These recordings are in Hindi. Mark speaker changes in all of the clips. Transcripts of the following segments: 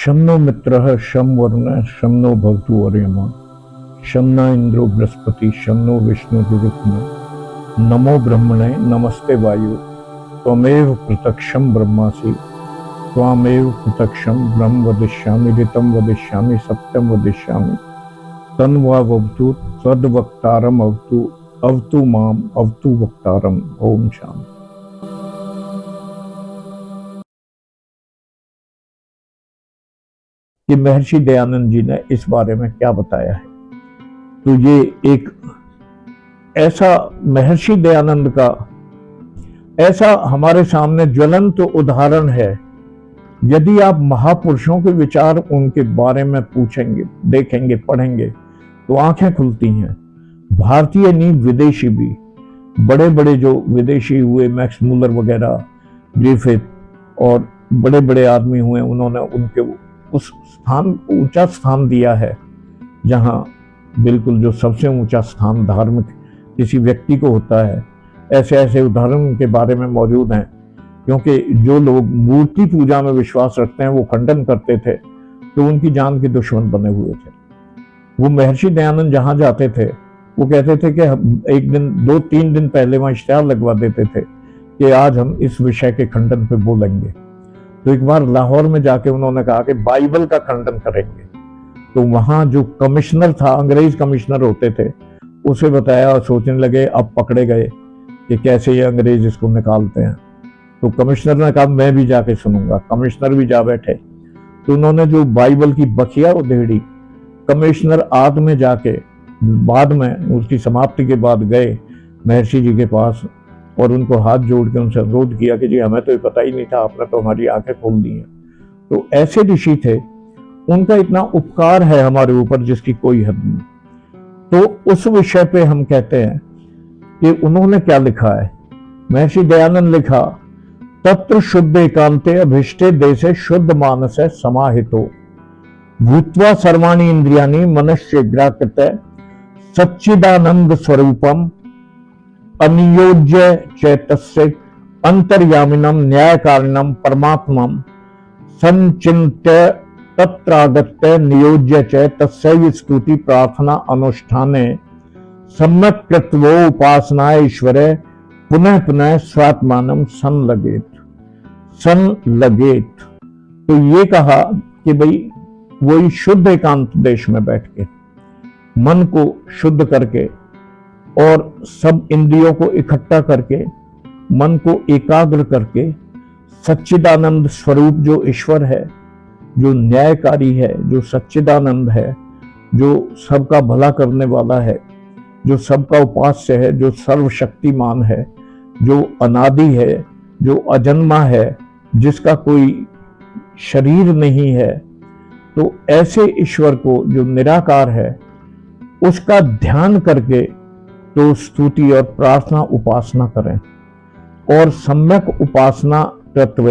Speaker 1: शं नो मित्रः शं वरुणः शं नो भवतु अर्यमा शं न इंद्रो बृहस्पति शं नो विष्णुरुक्रमः नमो ब्रह्मणे नमस्ते वायु त्वमेव प्रत्यक्षं ब्रह्मासि त्वामेव प्रत्यक्षं ब्रह्म वदिष्यामि ऋतं वदिष्यामि सत्यं वदिष्यामि तन्वावतु तद्वक्तारम् अवतु अवतु माम अवतु वक्तारम्। ओम शांति। कि महर्षि दयानंद जी ने इस बारे में क्या बताया है, तो ये एक ऐसा महर्षि दयानंद का ऐसा हमारे सामने ज्वलंत उदाहरण है। यदि आप महापुरुषों के विचार उनके बारे में पूछेंगे, देखेंगे, पढ़ेंगे तो आंखें खुलती हैं। भारतीय नहीं, विदेशी भी, बड़े बड़े जो विदेशी हुए, मैक्स मूलर वगैरह, ग्रिफिथ और बड़े बड़े आदमी हुए, उन्होंने उनके उस स्थान ऊंचा स्थान दिया है जहां बिल्कुल जो सबसे ऊंचा स्थान धार्मिक किसी व्यक्ति को होता है। ऐसे ऐसे उदाहरण उनके बारे में मौजूद हैं, क्योंकि जो लोग मूर्ति पूजा में विश्वास रखते हैं वो खंडन करते थे, तो उनकी जान के दुश्मन बने हुए थे। वो महर्षि दयानंद जहां जाते थे वो कहते थे कि एक दिन 2-3 दिन पहले वहां इश्तिहार लगवा देते थे कि आज हम इस विषय के खंडन पे बोलेंगे। तो एक बार लाहौर में जाके उन्होंने कहा कि बाइबल का खंडन करेंगे। तो वहां जो कमिश्नर था, अंग्रेज कमिश्नर होते थे, उसे बताया और सोचने लगे, अब पकड़े गए कि कैसे ये अंग्रेज इसको निकालते हैं। तो कमिश्नर ने कहा मैं भी जाके सुनूंगा। कमिश्नर भी जा बैठे। तो उन्होंने जो बाइबल की बखिया उधेड़ी, कमिश्नर आद में जाके बाद में उसकी समाप्ति के बाद गए महर्षि जी के पास और उनको हाथ जोड़ के उनसे अनुरोध किया कि जी हमें तो ये पता ही नहीं था, आपने तो हमारी आंखें खोल दी हैं। तो ऐसे ऋषि थे, उनका इतना उपकार है हमारे ऊपर जिसकी कोई हद नहीं। तो उस विषय पे हम कहते हैं कि उन्होंने क्या लिखा है। महर्षि दयानंद लिखा, तत्र शुद्ध एकांते अभिष्टे देशे शुद्ध मानसे समाहितो भूत्वा सर्वाणि इंद्रियाणि मनश्चेग्राकृते सच्चिदानंद स्वरूपम अनियोज्य चैतस्य अंतर्यामिनम न्यायकारिणम परमात्मम संचिन्त्य तत्रागत्य नियोज्य च तस्यैव स्तुति प्रार्थना अनुष्ठाने सम्यक् कृत्वो उपासना ईश्वरे पुनः पुनः स्वात्मानम संलगेत। तो ये कहा कि भाई वही शुद्ध एकांत देश में बैठ के मन को शुद्ध करके और सब इंद्रियों को इकट्ठा करके मन को एकाग्र करके सच्चिदानंद स्वरूप जो ईश्वर है, जो न्यायकारी है, जो सच्चिदानंद है, जो सबका भला करने वाला है, जो सबका उपास्य है, जो सर्वशक्तिमान है, जो अनादि है, जो अजन्मा है, जिसका कोई शरीर नहीं है, तो ऐसे ईश्वर को जो निराकार है उसका ध्यान करके तो स्तुति और प्रार्थना उपासना करें और सम्यक उपासना तत्व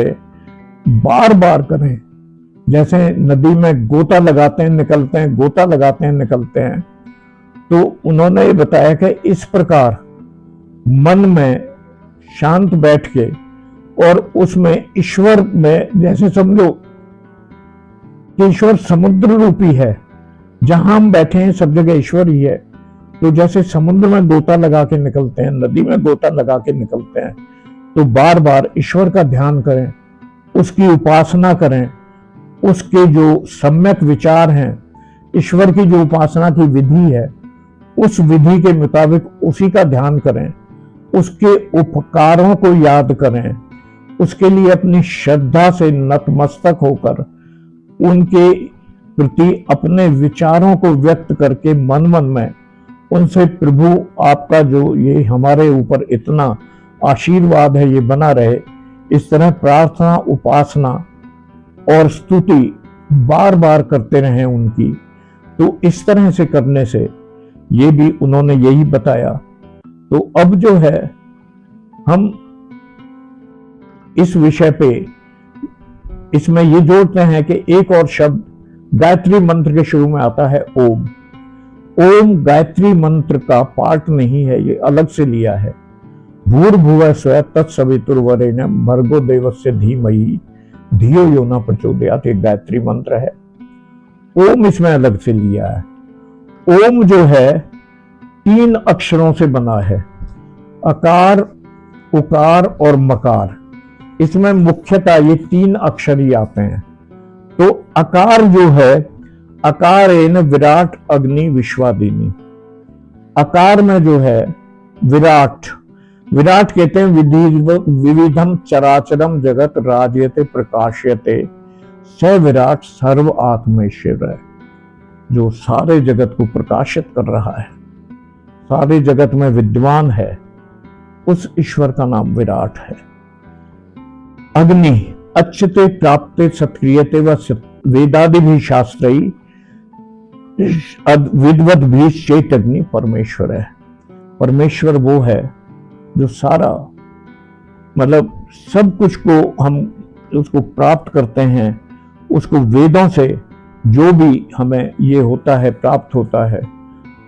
Speaker 1: बार बार करें। जैसे नदी में गोता लगाते हैं निकलते हैं, गोता लगाते हैं निकलते हैं, तो उन्होंने ये बताया कि इस प्रकार मन में शांत बैठ के और उसमें ईश्वर में, जैसे समझो कि ईश्वर समुद्र रूपी है, जहां हम बैठे हैं सब जगह ईश्वर ही है। तो जैसे समुद्र में गोता लगा के निकलते हैं, नदी में गोता लगा के निकलते हैं, तो बार बार ईश्वर का ध्यान करें, उसकी उपासना करें, उसके जो सम्यक विचार हैं, ईश्वर की जो उपासना की विधि है, उस विधि के मुताबिक उसी का ध्यान करें, उसके उपकारों को याद करें, उसके लिए अपनी श्रद्धा से नतमस्तक होकर उनके प्रति अपने विचारों को व्यक्त करके मन मन में उनसे, प्रभु आपका जो ये हमारे ऊपर इतना आशीर्वाद है ये बना रहे, इस तरह प्रार्थना उपासना और स्तुति बार बार करते रहें उनकी। तो इस तरह से करने से ये भी उन्होंने यही बताया। तो अब जो है हम इस विषय पे इसमें ये जोड़ते हैं कि एक और शब्द गायत्री मंत्र के शुरू में आता है ओम। ओम गायत्री मंत्र का पार्ट नहीं है, ये अलग से लिया है। भूर्भुवः स्वः तत्सवितुर्वरेण्यं भर्गो देवस्य धीमहि धियो यो न प्रचोदयात एक गायत्री मंत्र है। ओम इसमें अलग से लिया है। ओम जो है 3 अक्षरों से बना है, अकार, उकार और मकार। इसमें मुख्यतः ये 3 अक्षर ही आते हैं। तो अकार जो है, अकारेन विराट अग्नि विश्वादिनी। अकार में जो है विराट, विराट कहते हैं विविधम चराचरम जगत राजयते प्रकाश्यते स विराट सर्व आत्मेश्वर है, जो सारे जगत को प्रकाशित कर रहा है, सारे जगत में विद्वान है, उस ईश्वर का नाम विराट है। अग्नि अच्छते प्राप्ते सत्क्रियते व वेदादि भी शास्त्री विद्वत भी चेत अग्नि परमेश्वर है। परमेश्वर वो है जो सारा, मतलब सब कुछ को हम उसको प्राप्त करते हैं, उसको वेदों से जो भी हमें ये होता है, प्राप्त होता है,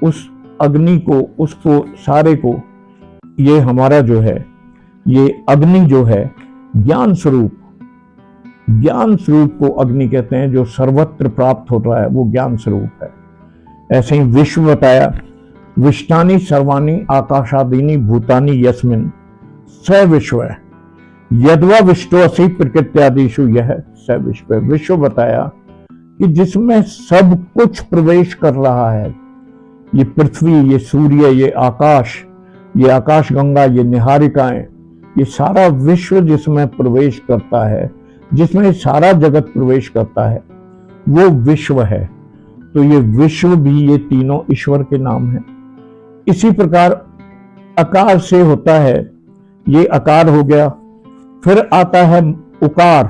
Speaker 1: उस अग्नि को, उसको सारे को, ये हमारा जो है, ये अग्नि जो है ज्ञान स्वरूप, ज्ञान स्वरूप को अग्नि कहते हैं, जो सर्वत्र प्राप्त होता है वो ज्ञान स्वरूप है। ऐसे ही विश्व बताया, विष्टानी सर्वाणी आकाशादीनी भूतानी यस्मिन स विश्व है, यद्वा विष्टोऽसि प्रकृत्यादिषु यह स विश्व है। विश्व बताया कि जिसमें सब कुछ प्रवेश कर रहा है, ये पृथ्वी, ये सूर्य, ये आकाश गंगा, ये निहारिकाएं, ये सारा विश्व जिसमें प्रवेश करता है, जिसमें सारा जगत प्रवेश करता है, वो विश्व है। तो ये विश्व भी, ये तीनों ईश्वर के नाम हैं। इसी प्रकार आकार से होता है, ये आकार हो गया। फिर आता है उकार,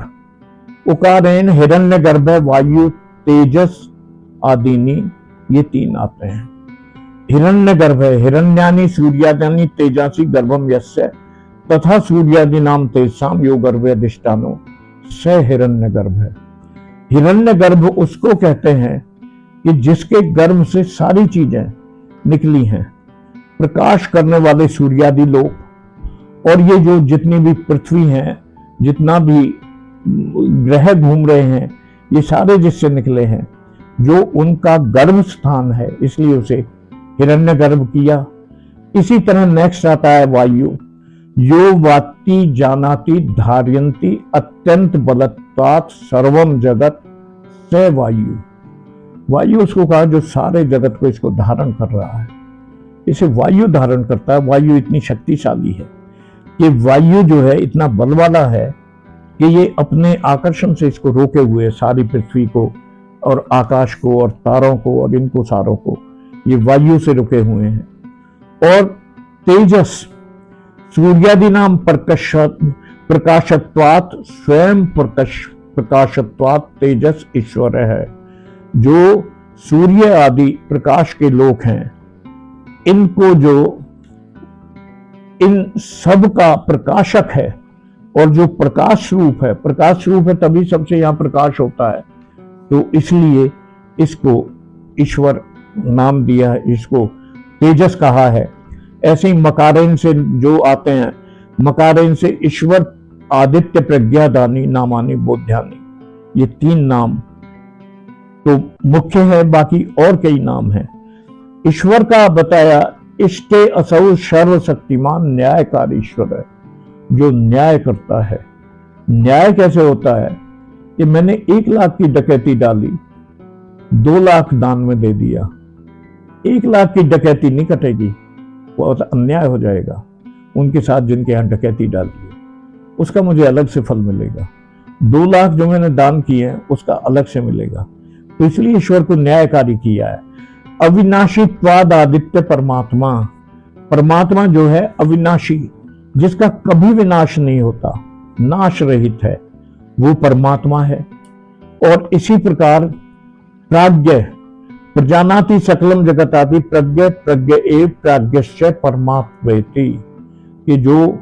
Speaker 1: उकारेन हिरण्य गर्भ वायु तेजस आदिनी, ये 3 आते हैं। हिरण्य गर्भ है, हिरण्यानि सूर्यादि तेजासी गर्भम यस्य तथा सूर्यादि नाम तेजसाम यो गर्भ अधिष्ठानो स हिरण्य गर्भ है। हिरण्य गर्भ उसको कहते हैं कि जिसके गर्भ से सारी चीजें निकली हैं, प्रकाश करने वाले सूर्यादि लोक, और ये जो जितनी भी पृथ्वी है, जितना भी ग्रह घूम रहे हैं, ये सारे जिससे निकले हैं, जो उनका गर्भ स्थान है, इसलिए उसे हिरण्य गर्भ किया। इसी तरह नेक्स्ट आता है वायु, यो वाति जानाति धारयन्ति अत्यंत बलत्वात् सर्वम जगत स वायु। वायु उसको कहा जो सारे जगत को इसको धारण कर रहा है, इसे वायु धारण करता है। वायु इतनी शक्तिशाली है कि वायु जो है इतना बल वाला है कि ये अपने आकर्षण से इसको रोके हुए, सारी पृथ्वी को और आकाश को और तारों को और इनको सारों को ये वायु से रुके हुए हैं। और तेजस सूर्यादि नाम प्रकाशत्वात् स्वयं प्रकाशत्वात् तेजस ईश्वर है। जो सूर्य आदि प्रकाश के लोक हैं, इनको जो इन सब का प्रकाशक है और जो प्रकाश रूप है, प्रकाश रूप है तभी सबसे यहां प्रकाश होता है, तो इसलिए इसको ईश्वर नाम दिया है, इसको तेजस कहा है। ऐसे ही मकारेन से जो आते हैं, मकारेन से ईश्वर आदित्य प्रज्ञादानी नामानी बोध्यानी, ये 3 नाम तो मुख्य है, बाकी और कई नाम हैं। ईश्वर का बताया, इष्टे असौ सर्वशक्तिमान न्यायकारी ईश्वर है, जो न्याय करता है। न्याय कैसे होता है कि मैंने 1 लाख की डकैती डाली, 2 लाख दान में दे दिया, 1 लाख की डकैती नहीं कटेगी, वो अन्याय हो जाएगा उनके साथ जिनके यहाँ डकैती डाली है, उसका मुझे अलग से फल मिलेगा। 2 लाख जो मैंने दान किए हैं उसका अलग से मिलेगा। तो इसलिए ईश्वर को न्यायकारी किया है। अविनाशीत्वाद आदित्य परमात्मा, परमात्मा जो है अविनाशी, जिसका कभी विनाश नहीं होता, नाश रहित है, वो परमात्मा है। और इसी प्रकार प्राज्ञ, प्रजानाति सकलम जगताति प्रज्ञ प्रज्ञ एव प्राज्ञश्च परमात्मेति, कि जो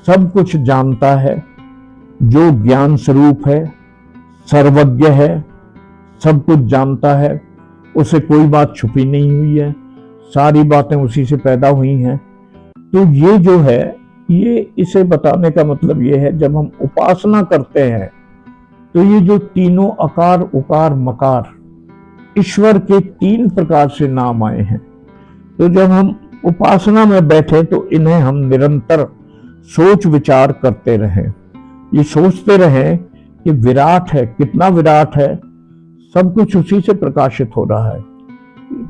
Speaker 1: सब कुछ जानता है, जो ज्ञान स्वरूप है, सर्वज्ञ है, सब कुछ जानता है, उसे कोई बात छुपी नहीं हुई है, सारी बातें उसी से पैदा हुई हैं। तो ये जो है, ये इसे बताने का मतलब ये है, जब हम उपासना करते हैं तो ये जो तीनों अकार उकार मकार ईश्वर के 3 प्रकार से नाम आए हैं। तो जब हम उपासना में बैठे तो इन्हें हम निरंतर सोच विचार करते रहें, ये सोचते रहें कि विराट है, कितना विराट है, सब कुछ उसी से प्रकाशित हो रहा है।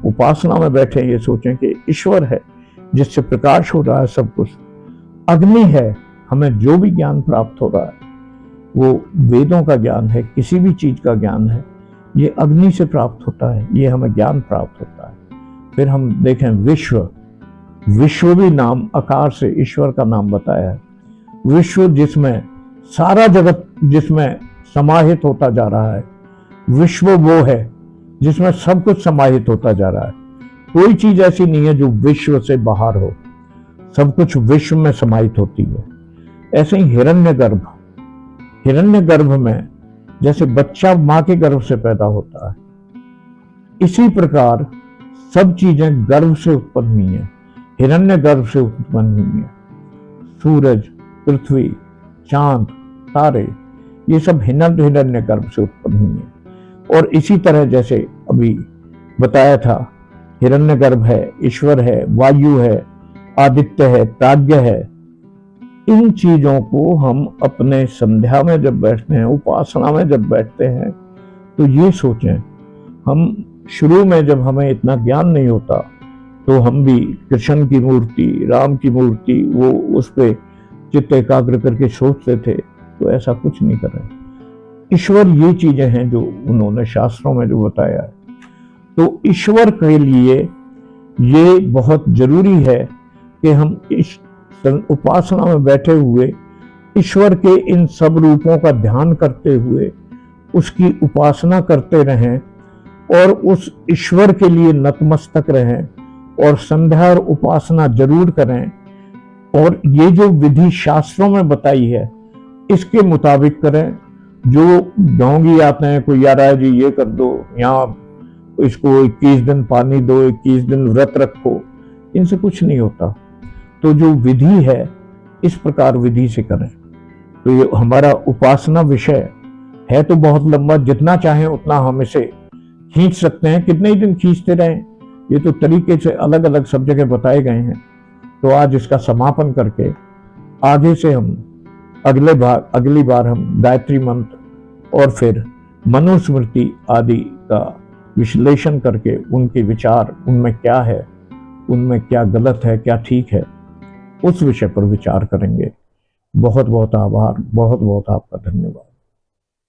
Speaker 1: उपासना में बैठे ये सोचें कि ईश्वर है जिससे प्रकाश हो रहा है सब कुछ। अग्नि है, हमें जो भी ज्ञान प्राप्त हो रहा है वो वेदों का ज्ञान है, किसी भी चीज का ज्ञान है, ये अग्नि से प्राप्त होता है, ये हमें ज्ञान प्राप्त होता है। फिर हम देखें विश्व, विश्व भी नाम आकार से ईश्वर का नाम बताया है। विश्व जिसमें सारा जगत जिसमें समाहित होता जा रहा है, विश्व वो है जिसमें सब कुछ समाहित होता जा रहा है। कोई चीज ऐसी नहीं है जो विश्व से बाहर हो, सब कुछ विश्व में समाहित होती है। ऐसे ही हिरण्यगर्भ, हिरण्यगर्भ में जैसे बच्चा मां के गर्भ से पैदा होता है, इसी प्रकार सब चीजें गर्भ से उत्पन्न हुई है, हिरण्यगर्भ से उत्पन्न हुई है। सूरज, पृथ्वी, चांद, तारे, ये सब हिरण्यगर्भ से उत्पन्न हुई है। और इसी तरह जैसे अभी बताया था, हिरण्यगर्भ है, ईश्वर है, वायु है, आदित्य है, प्राज्ञ है। इन चीजों को हम अपने संध्या में जब बैठते हैं, उपासना में जब बैठते हैं, तो ये सोचें, हम शुरू में जब हमें इतना ज्ञान नहीं होता तो हम भी कृष्ण की मूर्ति, राम की मूर्ति, वो उस पे चित्त एकाग्र करके सोचते थे। तो ऐसा कुछ नहीं कर रहे। ईश्वर ये चीजें हैं जो उन्होंने शास्त्रों में जो बताया है। तो ईश्वर के लिए ये बहुत जरूरी है कि हम इस उपासना में बैठे हुए ईश्वर के इन सब रूपों का ध्यान करते हुए उसकी उपासना करते रहें और उस ईश्वर के लिए नतमस्तक रहें और संध्या और उपासना जरूर करें। और ये जो विधि शास्त्रों में बताई है इसके मुताबिक करें। जो ढोंगी आते हैं, कोई यार है जी ये कर दो, यहाँ इसको 21 दिन पानी दो, 21 दिन व्रत रखो, इनसे कुछ नहीं होता। तो जो विधि है इस प्रकार विधि से करें। तो ये हमारा उपासना विषय है तो बहुत लंबा, जितना चाहें उतना हम इसे खींच सकते हैं, कितने ही दिन खींचते रहें, ये तो तरीके से अलग अलग सब जगह बताए गए हैं। तो आज इसका समापन करके आगे से हम अगली बार हम गायत्री मंत्र और फिर मनुस्मृति आदि का विश्लेषण करके उनके विचार, उनमें क्या है, उनमें क्या गलत है, क्या ठीक है, उस विषय पर विचार करेंगे। बहुत बहुत आभार, बहुत बहुत आपका धन्यवाद।